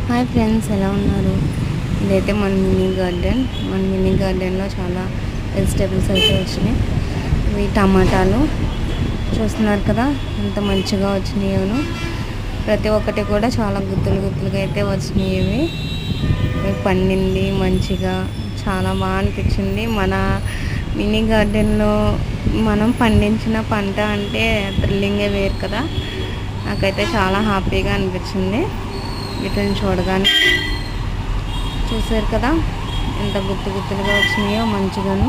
Hi friends, ఎలా ఉన్నారు? ఇదైతే మన మినీ గార్డెన్. మన మినీ గార్డెన్లో చాలా వెజిటేబుల్స్ అయితే వచ్చినాయి. ఇవి టమాటాలు చూస్తున్నారు కదా, ఎంత మంచిగా వచ్చినాయోను. ప్రతి ఒక్కటి కూడా చాలా గుత్తులు గుత్తులుగా అయితే వచ్చినాయి. ఇవి పండింది మంచిగా, చాలా బాగా అనిపించింది. మన మినీ గార్డెన్లో మనం పండించిన పంట అంటే థ్రిల్లింగే వేరు కదా. నాకైతే చాలా హ్యాపీగా అనిపించింది వీటిని చూడగానే. చూసారు కదా ఎంత గుత్తు గుత్తులుగా వచ్చినాయో మంచిగాను.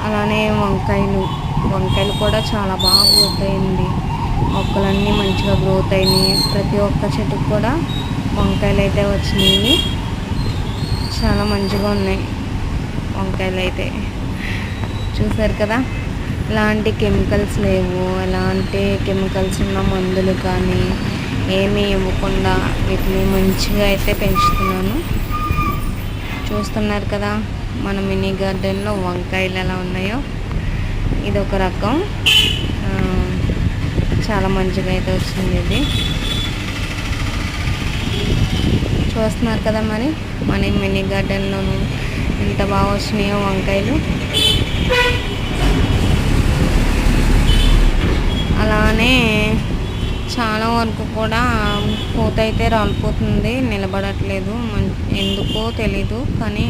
అలానే వంకాయలు కూడా చాలా బాగా గ్రోత్ అయింది. మొక్కలన్నీ మంచిగా గ్రోత్ అయినాయి. ప్రతి ఒక్క చెట్టుకు కూడా వంకాయలు అయితే వచ్చినాయి. చాలా మంచిగా ఉన్నాయి వంకాయలు అయితే. చూసారు కదా, ఎలాంటి కెమికల్స్ లేవు, ఎలాంటి కెమికల్స్ ఉన్న మందులు కానీ ఏమీ ఇవ్వకుండా వీటిని మంచిగా అయితే పెంచుతున్నాను. చూస్తున్నారు కదా మన మినీ గార్డెన్లో వంకాయలు ఎలా ఉన్నాయో. ఇది ఒక రకం, చాలా మంచిగా అయితే వచ్చింది ఇది. చూస్తున్నారు కదా మరి మన మినీ గార్డెన్లోనూ ఎంత బాగా వచ్చినాయో వంకాయలు. అలానే చాలా వరకు కూడా పూత అయితే రాలిపోతుంది, నిలబడట్లేదు. ఎందుకో తెలీదు, కానీ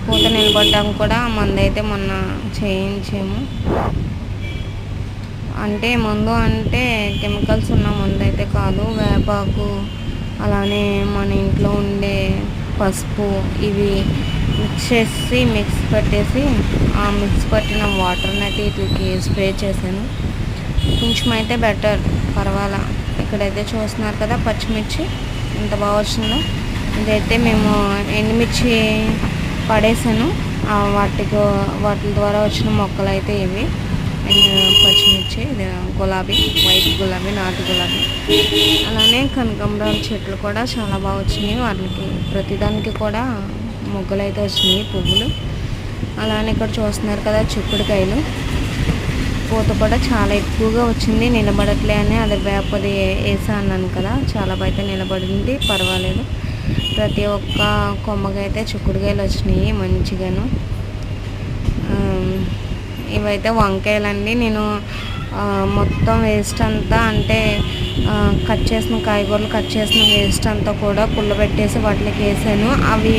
పూత నిలబడడం కూడా మందైతే మొన్న చేయించాము. మందు అంటే కెమికల్స్ ఉన్న మందు అయితే కాదు, వేపాకు అలానే మన ఇంట్లో ఉండే పసుపు ఇవి మిక్స్ పెట్టేసి ఆ మిక్స్ పట్టిన వాటర్ని అయితే వీటికి స్ప్రే చేశాను. కొంచెం అయితే బెటర్, పర్వాలా. ఇక్కడైతే చూస్తున్నారు కదా పచ్చిమిర్చి ఎంత బాగా వచ్చిందో. ఇదైతే మేము ఎండుమిర్చి పడేసాను, వాటి ద్వారా వచ్చిన మొక్కలు అయితే ఇవి. పచ్చిమిర్చి, ఇది గులాబీ, వైట్ గులాబీ, నాటు గులాబీ. అలానే కనకాంబరాల చెట్లు కూడా చాలా బాగా వచ్చినాయి. వాటికి ప్రతిదానికి కూడా మొగ్గలు అయితే వచ్చినాయి, పువ్వులు. అలానే ఇక్కడ చూస్తున్నారు కదా చిక్కుడుకాయలు. పూత కూడా చాలా ఎక్కువగా వచ్చింది, నిలబడట్లే అని అది వేపది వేసా అన్నాను కదా, చాలా బయట నిలబడింది, పర్వాలేదు. ప్రతి ఒక్క కొమ్మకైతే చిక్కుడుకాయలు వచ్చినాయి మంచిగాను. ఇవైతే వంకాయలండి. నేను మొత్తం వేస్ట్ అంతా కట్ చేసిన కాయగూరలు కట్ చేసిన వేస్ట్ అంతా కూడా కుళ్ళబెట్టేసి వాటికి వేసాను. అవి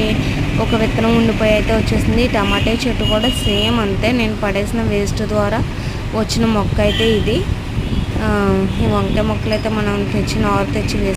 ఒక విత్తనం ఉండిపోయి అయితే వచ్చేసింది. టమాటా చెట్టు కూడా సేమ్ అంతే, నేను పడేసిన వేస్ట్ ద్వారా వచ్చిన మొక్క అయితే ఇది. ఈ వంకాయ మొక్కలు అయితే మనం నారు తెచ్చి వేసి